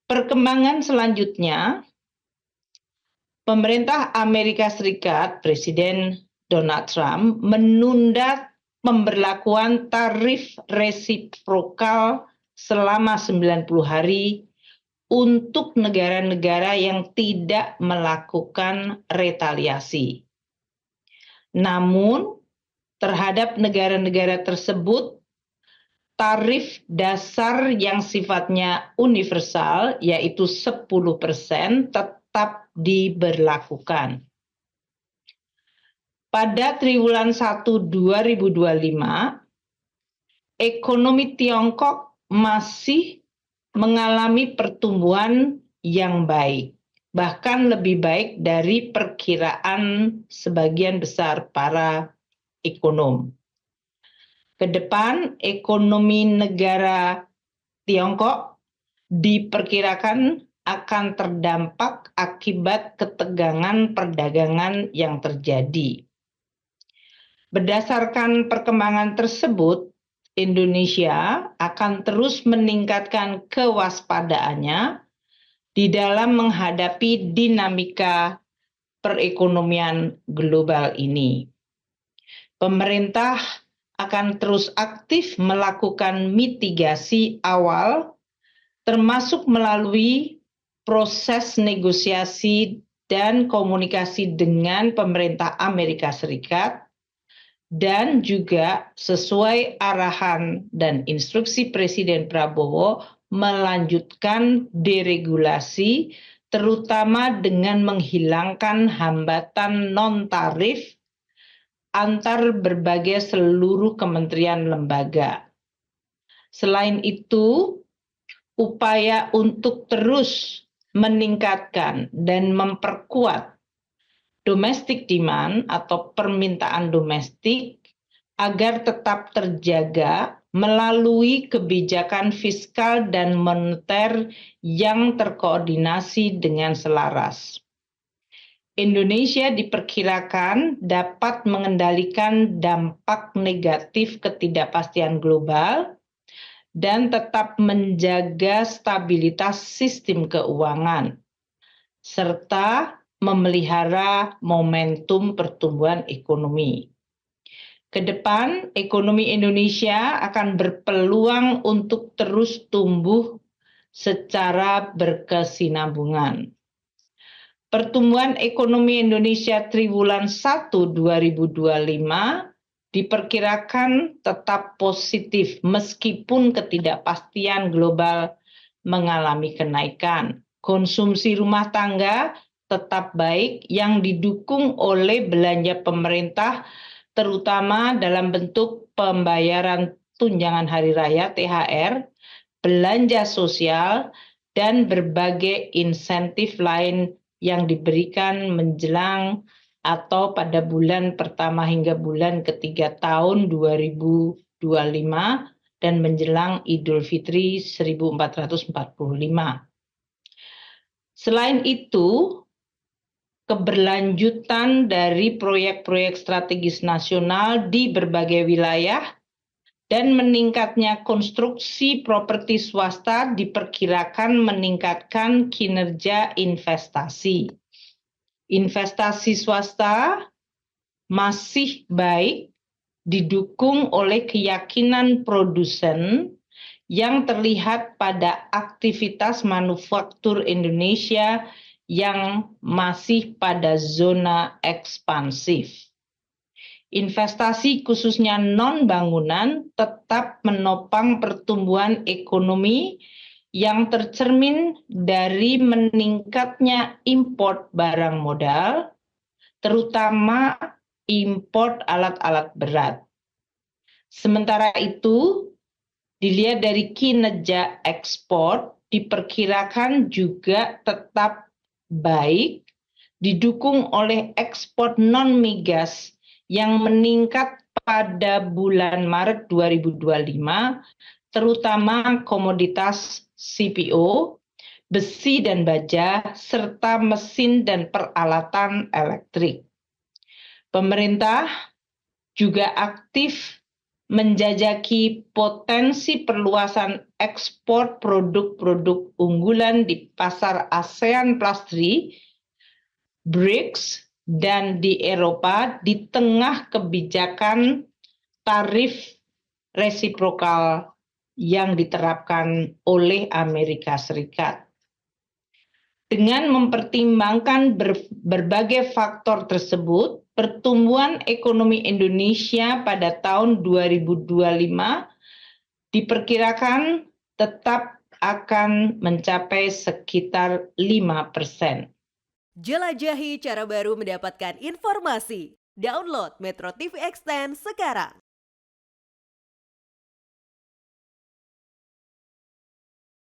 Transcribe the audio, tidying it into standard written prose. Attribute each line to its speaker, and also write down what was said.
Speaker 1: Perkembangan selanjutnya, pemerintah Amerika Serikat, Presiden Donald Trump, menunda pemberlakuan tarif resiprokal selama 90 hari untuk negara-negara yang tidak melakukan retaliasi. Namun, terhadap negara-negara tersebut, tarif dasar yang sifatnya universal, yaitu 10%, tetap diberlakukan. Pada triwulan 1 2025, ekonomi Tiongkok masih mengalami pertumbuhan yang baik, bahkan lebih baik dari perkiraan sebagian besar para ekonom. Ke depan, ekonomi negara Tiongkok diperkirakan akan terdampak akibat ketegangan perdagangan yang terjadi. Berdasarkan perkembangan tersebut, Indonesia akan terus meningkatkan kewaspadaannya di dalam menghadapi dinamika perekonomian global ini. Pemerintah akan terus aktif melakukan mitigasi awal, termasuk melalui proses negosiasi dan komunikasi dengan pemerintah Amerika Serikat, dan juga sesuai arahan dan instruksi Presiden Prabowo melanjutkan deregulasi, terutama dengan menghilangkan hambatan non-tarif antar berbagai seluruh kementerian lembaga. Selain itu, upaya untuk terus meningkatkan dan memperkuat domestic demand atau permintaan domestik agar tetap terjaga melalui kebijakan fiskal dan moneter yang terkoordinasi dengan selaras. Indonesia diperkirakan dapat mengendalikan dampak negatif ketidakpastian global dan tetap menjaga stabilitas sistem keuangan, serta memelihara momentum pertumbuhan ekonomi. Ke depan, ekonomi Indonesia akan berpeluang untuk terus tumbuh secara berkesinambungan. Pertumbuhan ekonomi Indonesia triwulan 1 2025 diperkirakan tetap positif meskipun ketidakpastian global mengalami kenaikan. Konsumsi rumah tangga tetap baik yang didukung oleh belanja pemerintah, terutama dalam bentuk pembayaran tunjangan hari raya THR, belanja sosial, dan berbagai insentif lain yang diberikan menjelang atau pada bulan pertama hingga bulan ketiga tahun 2025 dan menjelang Idul Fitri 1445. Selain itu, keberlanjutan dari proyek-proyek strategis nasional di berbagai wilayah dan meningkatnya konstruksi properti swasta diperkirakan meningkatkan kinerja investasi. Investasi swasta masih baik didukung oleh keyakinan produsen yang terlihat pada aktivitas manufaktur Indonesia yang masih pada zona ekspansif. Investasi khususnya non-bangunan tetap menopang pertumbuhan ekonomi yang tercermin dari meningkatnya impor barang modal, terutama impor alat-alat berat. Sementara itu, dilihat dari kinerja ekspor, diperkirakan juga tetap baik, didukung oleh ekspor non-migas yang meningkat pada bulan Maret 2025, terutama komoditas CPO, besi dan baja, serta mesin dan peralatan elektrik. Pemerintah juga aktif menjajaki potensi perluasan ekspor produk-produk unggulan di pasar ASEAN Plus 3, BRICS, dan di Eropa di tengah kebijakan tarif resiprokal yang diterapkan oleh Amerika Serikat. Dengan mempertimbangkan berbagai faktor tersebut, pertumbuhan ekonomi Indonesia pada tahun 2025 diperkirakan tetap akan mencapai sekitar 5%.
Speaker 2: Jelajahi cara baru mendapatkan informasi. Download Metro TV Extend sekarang.